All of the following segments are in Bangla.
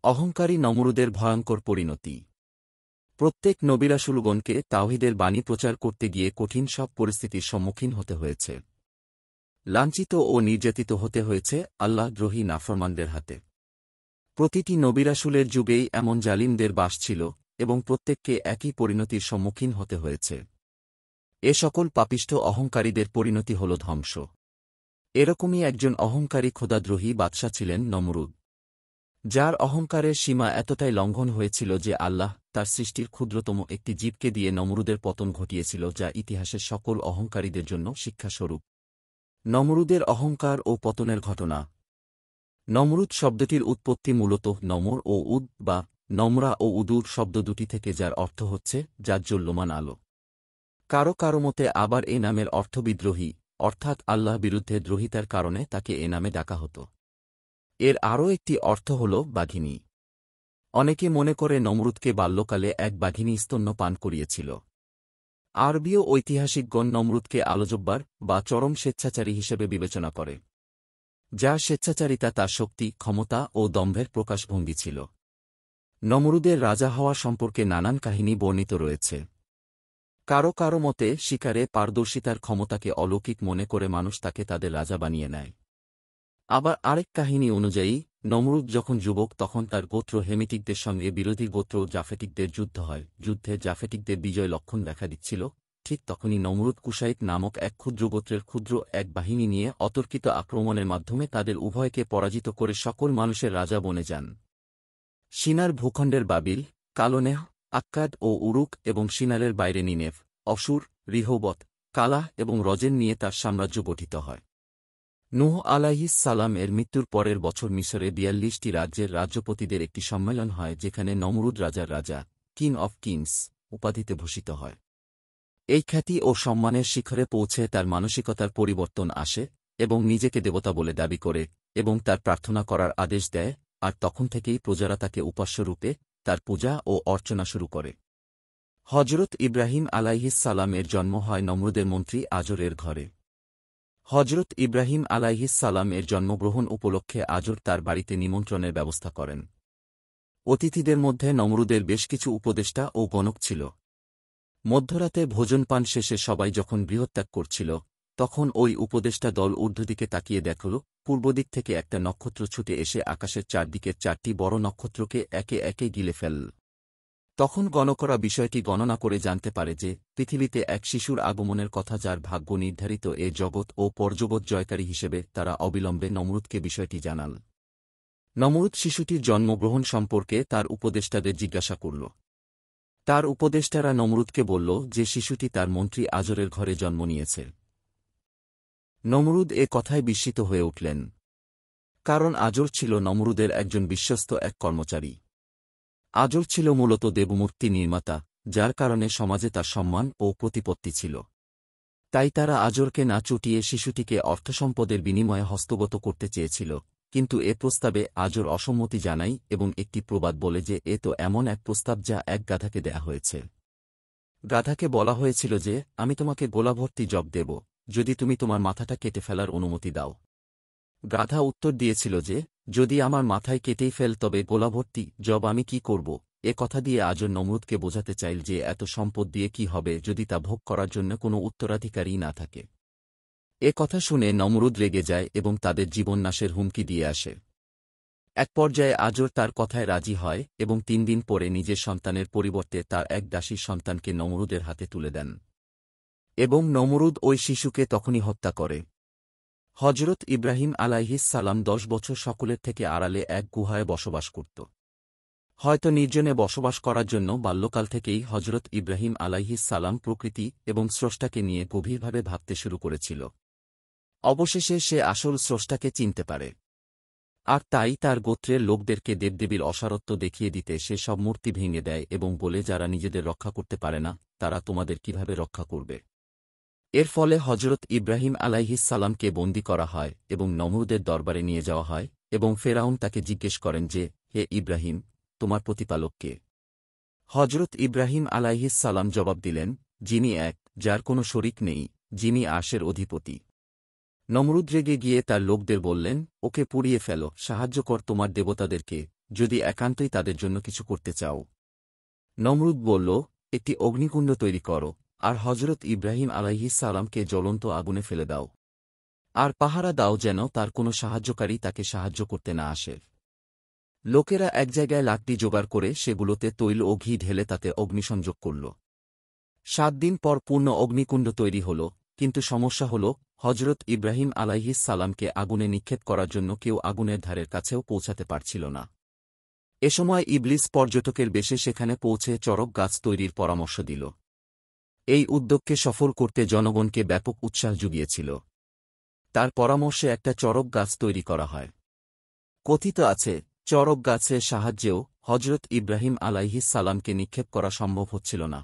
অহংকারী নমরুদের ভয়ঙ্কর পরিণতি। প্রত্যেক নবী রাসূলগণকে তাওহীদের বাণী প্রচার করতে গিয়ে কঠিন সব পরিস্থিতির সম্মুখীন হতে হয়েছে। লাঞ্ছিত ও নির্যাতিত হতে হয়েছে আল্লাহদ্রোহী নাফরমানদের হাতে। প্রতিটি নবী রাসূলের যুগেই এমন জালিমদের বাস ছিল এবং প্রত্যেককে একই পরিণতির সম্মুখীন হতে হয়েছে। এ সকল পাপিষ্ঠ অহংকারীদের পরিণতি হল ধ্বংস। এরকমই একজন অহংকারী খোদাদ্রোহী বাদশা ছিলেন নমরুদ, যার অহংকারের সীমা এতটাই লঙ্ঘন হয়েছিল যে আল্লাহ তার সৃষ্টির ক্ষুদ্রতম একটি জীবকে দিয়ে নমরুদের পতন ঘটিয়েছিল, যা ইতিহাসের সকল অহংকারীদের জন্য শিক্ষাস্বরূপ। নমরুদের অহংকার ও পতনের ঘটনা। নমরুদ শব্দটির উৎপত্তি মূলত নমর ও উদ বা নমরা ও উদুর শব্দ দুটি থেকে, যার অর্থ হচ্ছে জাজ্জল্যমান আলো। কারো কারো মতে আবার এ নামের অর্থ বিদ্রোহী, অর্থাৎ আল্লাহ বিরুদ্ধে দ্রোহিতার কারণে তাকে এ নামে ডাকা হতো। এর আরও একটি অর্থ হল বাঘিনী। অনেকে মনে করে নমরুদকে বাল্যকালে এক বাঘিনী স্তন্য পান করিয়েছিল। আরবীয় ঐতিহাসিকগণ নমরুদকে আলজব্বার বা চরম স্বেচ্ছাচারী হিসেবে বিবেচনা করে, যার স্বেচ্ছাচারিতা তার শক্তি, ক্ষমতা ও দম্ভের প্রকাশভঙ্গি ছিল। নমরুদের রাজা হওয়া সম্পর্কে নানান কাহিনী বর্ণিত রয়েছে। কারো কারো মতে শিকারে পারদর্শিতার ক্ষমতাকে অলৌকিক মনে করে মানুষ তাকে তাদের রাজা বানিয়ে নেয়। আবার আরেক কাহিনী অনুযায়ী নমরুদ যখন যুবক তখন তার গোত্র হেমিটিকদের সঙ্গে বিরোধী গোত্র জাফেটিকদের যুদ্ধ হয়। যুদ্ধে জাফেটিকদের বিজয় লক্ষণ দেখা দিচ্ছিল। ঠিক তখনই নমরুদ কুশাইট নামক এক ক্ষুদ্র গোত্রের ক্ষুদ্র এক বাহিনী নিয়ে অতর্কিত আক্রমণের মাধ্যমে তাদের উভয়কে পরাজিত করে সকল মানুষের রাজা বনে যান। সিনার ভূখণ্ডের বাবিল, কালোনেহ, আক্কাদ ও উরুক এবং সিনারের বাইরে নিনেভ, অসুর, রিহোবত, কালাহ এবং রজেন নিয়ে তার সাম্রাজ্য গঠিত হয়। নূহ আলাইহিস সালাম এর মৃত্যুর পরের বছর মিশরে ৪২টি রাজ্যের রাজ্যপতিদের একটি সম্মেলন হয়, যেখানে নমরুদ রাজার রাজা, কিং অফ কিংস উপাধিতে ভূষিত হয়। এই খ্যাতি ও সম্মানের শিখরে পৌঁছে তার মানসিকতার পরিবর্তন আসে এবং নিজেকে দেবতা বলে দাবি করে এবং তার প্রার্থনা করার আদেশ দেয়, আর তখন থেকেই প্রজারা তাকে উপাস্যরূপে তার পূজা ও অর্চনা শুরু করে। হজরত ইব্রাহিম আলাইহিস সালাম এর জন্ম হয় নমরুদের মন্ত্রী আজরের ঘরে। হজরত ইব্রাহিম আলাইহিস সালাম এর জন্মগ্রহণ উপলক্ষে আজর তার বাড়িতে নিমন্ত্রণের ব্যবস্থা করেন। অতিথিদের মধ্যে নমরুদের বেশ কিছু উপদেষ্টা ও গণক ছিল। মধ্যরাতে ভোজনপান শেষে সবাই যখন গৃহত্যাগ করছিল, তখন ওই উপদেষ্টা দল ঊর্ধ্বদিকে তাকিয়ে দেখল, পূর্বদিক থেকে একটা নক্ষত্র ছুটে এসে আকাশের চারদিকের 4টি বড় নক্ষত্রকে একে একে গিলে ফেলল। তখন গণকরা বিষয়টি গণনা করে জানতে পারে যে পৃথিবীতে এক শিশুর আগমনের কথা, যার ভাগ্য নির্ধারিত এ জগৎ ও পরজগৎ জয়কারী হিসেবে। তারা অবিলম্বে নমরুদকে বিষয়টি জানাল। নমরুদ শিশুটির জন্মগ্রহণ সম্পর্কে তার উপদেষ্টাদের জিজ্ঞাসা করল। তার উপদেষ্টারা নমরুদকে বলল যে শিশুটি তার মন্ত্রী আজরের ঘরে জন্ম নিয়েছে। নমরুদ এ কথায় বিস্মিত হয়ে উঠলেন, কারণ আজর ছিল নমরুদের একজন বিশ্বস্ত এক কর্মচারী। আজর ছিল মূলত দেবমূর্তি নির্মাতা, যার কারণে সমাজে তার সম্মান ও প্রতিপত্তি ছিল। তাই তারা আজরকে না চুটিয়ে শিশুটিকে অর্থসম্পদের বিনিময়ে হস্তগত করতে চেয়েছিল, কিন্তু এ প্রস্তাবে আজর অসম্মতি জানায় এবং একটি প্রবাদ বলে যে এ তো এমন এক প্রস্তাব যা এক গাধাকে দেয়া হয়েছে। গাধাকে বলা হয়েছিল যে আমি তোমাকে গোলাভর্তি জব দেব, যদি তুমি তোমার মাথাটা কেটে ফেলার অনুমতি দাও। গাধা উত্তর দিয়েছিল যে যদি আমার মাথায় কেটেই ফেল তবে গোলাভর্তি জব আমি কি করব। এ কথা দিয়ে আজর নমরুদকে বোঝাতে চাইল যে এত সম্পদ দিয়ে কি হবে যদি তা ভোগ করার জন্য কোনো উত্তরাধিকারী না থাকে। এ কথা শুনে নমরুদ রেগে যায় এবং তাদের জীবন নাশের হুমকি দিয়ে আসে। এক পর্যায়ে আজর তার কথায় রাজি হয় এবং 3 দিন পরে নিজের সন্তানের পরিবর্তে তার এক দাসীর সন্তানকে নমরুদের হাতে তুলে দেন এবং নমরুদ ওই শিশুকে তখনই হত্যা করে। হজরত ইব্রাহিম আলাইহিস সালাম 10 বছর সকলের থেকে আড়ালে এক গুহায় বসবাস করত। হয়তো নির্জনে বসবাস করার জন্য বাল্যকাল থেকেই হজরত ইব্রাহিম আলাইহিস সালাম প্রকৃতি এবং স্রষ্টাকে নিয়ে গভীরভাবে ভাবতে শুরু করেছিল। অবশেষে সে আসল স্রষ্টাকে চিনতে পারে, আর তাই তার গোত্রের লোকদেরকে দেবদেবীর অসারত্ব দেখিয়ে দিতে সে সব মূর্তি ভেঙে দেয় এবং বলে যারা নিজেদের রক্ষা করতে পারে না তারা তোমাদের কিভাবে রক্ষা করবে। এর ফলে হজরত ইব্রাহিম আলাইহিস সালামকে বন্দী করা হয় এবং নমরুদের দরবারে নিয়ে যাওয়া হয় এবং ফেরাউন তাকে জিজ্ঞেস করেন যে হে ইব্রাহিম, তোমার প্রতিপালক কে? হজরত ইব্রাহিম আলাইহিস সালাম জবাব দিলেন, যিনি এক, যার কোনো শরিক নেই, যিনি আরশের অধিপতি। নমরুদ রেগে গিয়ে তার লোকদের বললেন, ওকে পুড়িয়ে ফেলো, সাহায্য কর তোমার দেবতাদেরকে, যদি একান্তই তাদের জন্য কিছু করতে চাও। নমরুদ বলল, একটি অগ্নিকুণ্ড তৈরি করো, আর হজরত ইব্রাহিম আলাইহিস সালামকে জ্বলন্ত আগুনে ফেলে দাও। আর পাহারা দাও যেন তার কোনো সাহায্যকারী তাকে সাহায্য করতে না আসে। লোকেরা এক জায়গায় লাকড়ি জোগাড় করে সেগুলোতে তৈল ও ঘি ঢেলে তাতে অগ্নিসংযোগ করল। 7 দিন পর পূর্ণ অগ্নিকুণ্ড তৈরি হল, কিন্তু সমস্যা হল হজরত ইব্রাহিম আলাইহিস সালামকে আগুনে নিক্ষেপ করার জন্য কেউ আগুনের ধারের কাছেও পৌঁছাতে পারছিল না। এ সময় ইবলিস পর্যটকের বেশে সেখানে পৌঁছে চড়ক গাছ তৈরির পরামর্শ দিল। এই উদ্যোগকে সফল করতে জনগণকে ব্যাপক উৎসাহ জুগিয়েছিল। তার পরামর্শে একটা চড়ক গাছ তৈরি করা হয়। কথিত আছে, চড়ক গাছের সাহায্যেও হজরত ইব্রাহিম আলাইহিস সালামকে নিক্ষেপ করা সম্ভব হচ্ছিল না,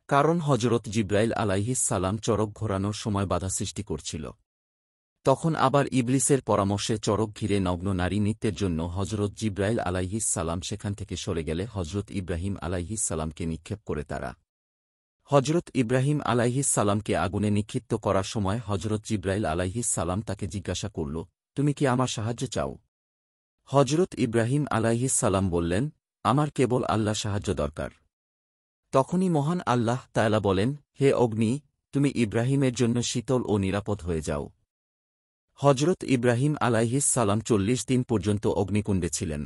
কারণ হজরত জিব্রাইল আলাইহিস সালাম চড়ক ঘোরানোর সময় বাধা সৃষ্টি করছিল। তখন আবার ইবলিসের পরামর্শে চড়ক ঘিরে নগ্ন নারী নৃত্যের জন্য হজরত জিব্রাইল আলাইহিস সালাম সেখান থেকে সরে গেলে হজরত ইব্রাহিম আলাইহিস সালামকে নিক্ষেপ করে তারা। হজরত ইব্রাহিম আলাইহিস সালামকে আগুনে নিক্ষিপ্ত করার সময় হজরত জিব্রাইল আলাইহিস সালাম তাকে জিজ্ঞাসা করল, তুমি কি আমার সাহায্য চাও? হজরত ইব্রাহিম আলাইহিস সালাম বললেন, আমার কেবল আল্লাহ সাহায্য দরকার। তখনই মহান আল্লাহ তাআলা বলেন, হে অগ্নি, তুমি ইব্রাহিমের জন্য শীতল ও নিরাপদ হয়ে যাও। হজরত ইব্রাহিম আলাইহিস সালাম 40 দিন পর্যন্ত অগ্নিকুণ্ডে ছিলেন।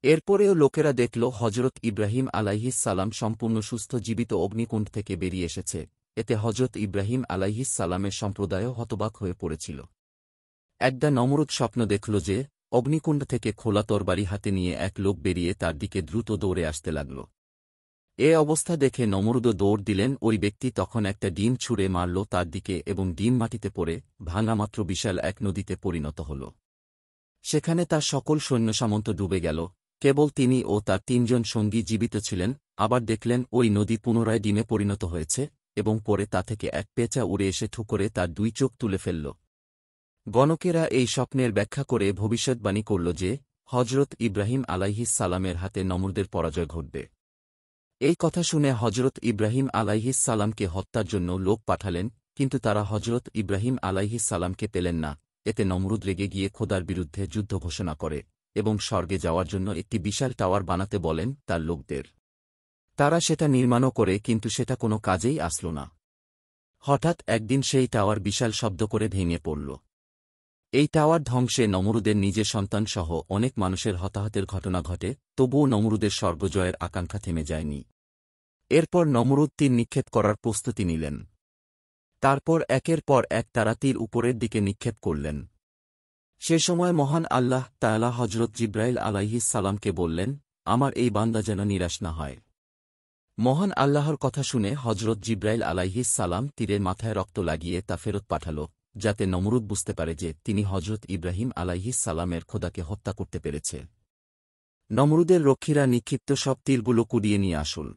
এরপরেও লোকেরা দেখল হজরত ইব্রাহিম আলাইহিস সালাম সম্পূর্ণ সুস্থ জীবিত অগ্নিকুণ্ড থেকে বেরিয়ে এসেছে। এতে হজরত ইব্রাহিম আলাইহিস সালামের সম্প্রদায়ও হতবাক হয়ে পড়েছিল। একদা নমরুদ স্বপ্ন দেখল যে অগ্নিকুণ্ড থেকে খোলা তরবারি হাতে নিয়ে এক লোক বেরিয়ে তার দিকে দ্রুত দৌড়ে আসতে লাগল। এ অবস্থা দেখে নমরুদও দৌড় দিলেন। ওই ব্যক্তি তখন একটা ডিম ছুঁড়ে মারল তার দিকে এবং ডিম মাটিতে পড়ে ভাঙামাত্র বিশাল এক নদীতে পরিণত হল। সেখানে তার সকল সৈন্যসামন্ত ডুবে গেল, কেবল তিনি ও তার 3 জন সঙ্গী জীবিত ছিলেন। আবার দেখলেন ওই নদী পুনরায় ডিমে পরিণত হয়েছে এবং পরে তা থেকে এক পেঁচা উড়ে এসে ঠুকরে তার 2 চোখ তুলে ফেলল। গণকেরা এই স্বপ্নের ব্যাখ্যা করে ভবিষ্যৎবাণী করল যে হজরত ইব্রাহিম আলাইহিস সালামের হাতে নমরুদের পরাজয় ঘটবে। এই কথা শুনে হজরত ইব্রাহিম আলাইহিস সালামকে হত্যার জন্য লোক পাঠালেন, কিন্তু তারা হজরত ইব্রাহিম আলাইহিস সালামকে পেলেন না। এতে নমরুদ রেগে গিয়ে খোদার বিরুদ্ধে যুদ্ধ ঘোষণা করে এবং স্বর্গে যাওয়ার জন্য একটি বিশাল টাওয়ার বানাতে বলেন তার লোকদের। তারা সেটা নির্মাণও করে, কিন্তু সেটা কোনো কাজেই আসল না। হঠাৎ একদিন সেই টাওয়ার বিশাল শব্দ করে ভেঙে পড়ল। এই টাওয়ার ধ্বংসে নমরুদের নিজের সন্তানসহ অনেক মানুষের হতাহতের ঘটনা ঘটে, তবুও নমরুদের স্বর্গজয়ের আকাঙ্ক্ষা থেমে যায়নি। এরপর নমরুদ তীর নিক্ষেপ করার প্রস্তুতি নিলেন। তারপর একের পর এক তারা তীর উপরের দিকে নিক্ষেপ করলেন। সে সময় মহান আল্লাহ তাআলা হজরত জিব্রাইল আলাইহিস সালামকে বললেন, আমার এই বান্দা যেন নিরাশ না হয়। মহান আল্লাহর কথা শুনে হজরত জিব্রাইল আলাইহিস সালাম তীরের মাথায় রক্ত লাগিয়ে তা ফেরত পাঠাল, যাতে নমরুদ বুঝতে পারে যে তিনি হজরত ইব্রাহিম আলাইহিস সালামের খোদাকে হত্যা করতে পেরেছে। নমরুদের রক্ষীরা নিক্ষিপ্ত সব তীরগুলো কুড়িয়ে নিয়ে আসল।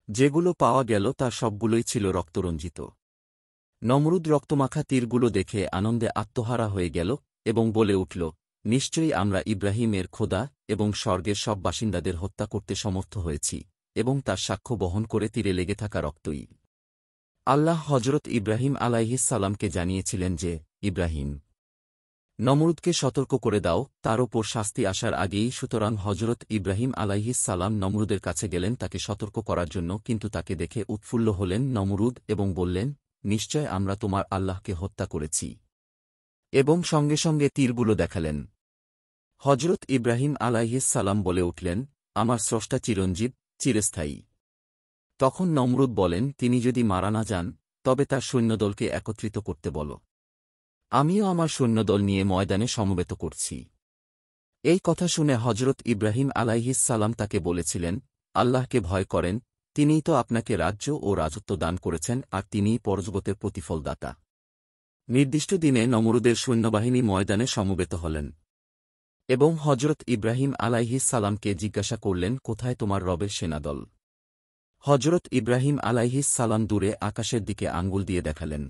যেগুলো পাওয়া গেল তার সবগুলোই ছিল রক্তরঞ্জিত। নমরুদ রক্তমাখা তীরগুলো দেখে আনন্দে আত্মহারা হয়ে গেল এবং বলে উঠল, নিশ্চয়ই আমরা ইব্রাহিমের খোদা এবং স্বর্গের সব বাসিন্দাদের হত্যা করতে সমর্থ হয়েছি, এবং তার সাক্ষ্য বহন করে তীরে লেগে থাকা রক্তই। আল্লাহ হজরত ইব্রাহিম আলাইহিস সালামকে জানিয়েছিলেন যে, ইব্রাহিম, নমরুদকে সতর্ক করে দাও, তার ওপর শাস্তি আসার আগেই। সুতরাং হজরত ইব্রাহিম আলাইহিস সালাম নমরুদের কাছে গেলেন তাকে সতর্ক করার জন্য, কিন্তু তাকে দেখে উৎফুল্ল হলেন নমরুদ এবং বললেন, নিশ্চয় আমরা তোমার আল্লাহকে হত্যা করেছি, এবং সঙ্গে সঙ্গে তীরগুলো দেখালেন। হজরত ইব্রাহিম আলাইহিস সালাম বলে উঠলেন, আমার স্রষ্টা চিরঞ্জীব, চিরস্থায়ী। তখন নমরুদ বলেন, তিনি যদি মারা না যান তবে তার সৈন্যদলকে একত্রিত করতে বলো। আমিও আমার সৈন্যদল নিয়ে ময়দানে সমবেত করছি। এই কথা শুনে হজরত ইব্রাহিম আলাইহিস সালাম তাকে বলেছিলেন, আল্লাহকে ভয় করেন, তিনিই তো আপনাকে রাজ্য ও রাজত্ব দান করেছেন, আর তিনিই পরজগতের প্রতিফলদাতা। নির্দিষ্ট দিনে নমরুদের সৈন্যবাহিনী ময়দানে সমবেত হলেন এবং হজরত ইব্রাহিম আলাইহিস সালামকে জিজ্ঞাসা করলেন, কোথায় তোমার রবের সেনাদল? হজরত ইব্রাহিম আলাইহিস সালাম দূরে আকাশের দিকে আঙ্গুল দিয়ে দেখালেন।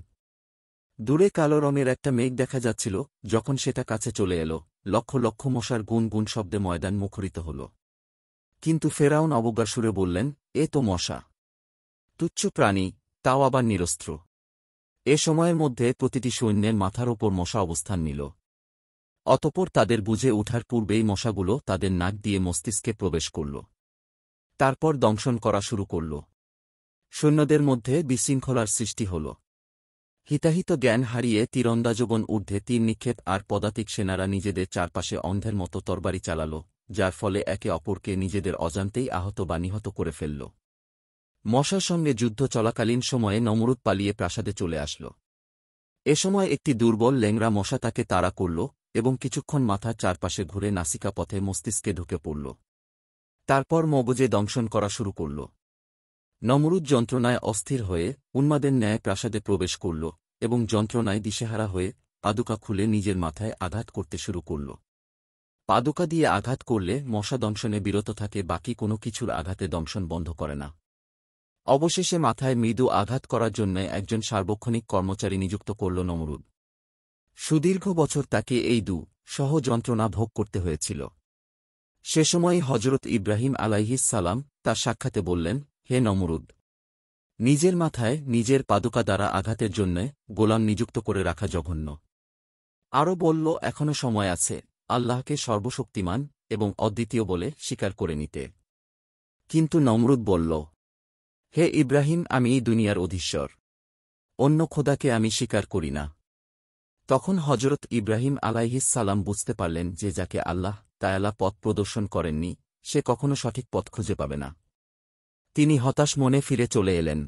দূরে কালো রঙের একটা মেঘ দেখা যাচ্ছিল। যখন সেটা কাছে চলে এল, লক্ষ লক্ষ মশার গুন গুন শব্দে ময়দান মুখরিত হল। কিন্তু ফেরাউন অবজ্ঞার সুরে বললেন, এ তো মশা, তুচ্ছ প্রাণী, তাও আবার নিরস্ত্র। এ সময়ের মধ্যে প্রতিটি সৈন্যের মাথার ওপর মশা অবস্থান নিল। অতঃপর তাদের বুঝে ওঠার পূর্বেই মশাগুলো তাদের নাক দিয়ে মস্তিষ্কে প্রবেশ করল। তারপর দংশন করা শুরু করল। সৈন্যদের মধ্যে বিশৃঙ্খলার সৃষ্টি হল। হিতাহিত জ্ঞান হারিয়ে তীরন্দাজগণ ঊর্ধ্বে তীর নিক্ষেপ আর পদাতিক সেনারা নিজেদের চারপাশে অন্ধের মতো তরবারি চালাল, যার ফলে একে অপরকে নিজেদের অজান্তেই আহত বা নিহত করে ফেলল। মশার সঙ্গে যুদ্ধ চলাকালীন সময়ে নমরুদ পালিয়ে প্রাসাদে চলে আসল। এ সময় একটি দুর্বল ল্যাংড়া মশা তাকে তাড়া করল এবং কিছুক্ষণ মাথার চারপাশে ঘুরে নাসিকা পথে মস্তিষ্কে ঢুকে পড়ল। তারপর মগজে দংশন করা শুরু করল। নমরুদ যন্ত্রণায় অস্থির হয়ে উন্মাদের ন্যায় প্রাসাদে প্রবেশ করল এবং যন্ত্রণায় দিশেহারা হয়ে পাদুকা খুলে নিজের মাথায় আঘাত করতে শুরু করল। পাদুকা দিয়ে আঘাত করলে মশা দংশনে বিরত থাকে, বাকি কোনো কিছুর আঘাতে দংশন বন্ধ করে না। অবশেষে মাথায় মৃদু আঘাত করার জন্য একজন সার্বক্ষণিক কর্মচারী নিযুক্ত করল নমরুদ। সুদীর্ঘ বছর তাকে এই সহ যন্ত্রণা ভোগ করতে হয়েছিল। সে সময় হজরত ইব্রাহিম আলাইহিস সালাম তার সাক্ষাতে বললেন, হে নমরুদ, নিজের মাথায় নিজের পাদুকা দ্বারা আঘাতের জন্যে গোলাম নিযুক্ত করে রাখা জঘন্য। আরও বলল, এখনও সময় আছে আল্লাহকে সর্বশক্তিমান এবং অদ্বিতীয় বলে স্বীকার করে নিতে। কিন্তু নমরুদ বলল, হে ইব্রাহিম, আমি এই দুনিয়ার অধীশ্বর, অন্য খোদাকে আমি স্বীকার করি না। তখন হজরত ইব্রাহিম আলাইহিস সালাম বুঝতে পারলেন যে যাকে আল্লাহ তাআলা পথ প্রদর্শন করেননি সে কখনো সঠিক পথ খুঁজে পাবে না। তিনি হতাশ মনে ফিরে চলে এলেন।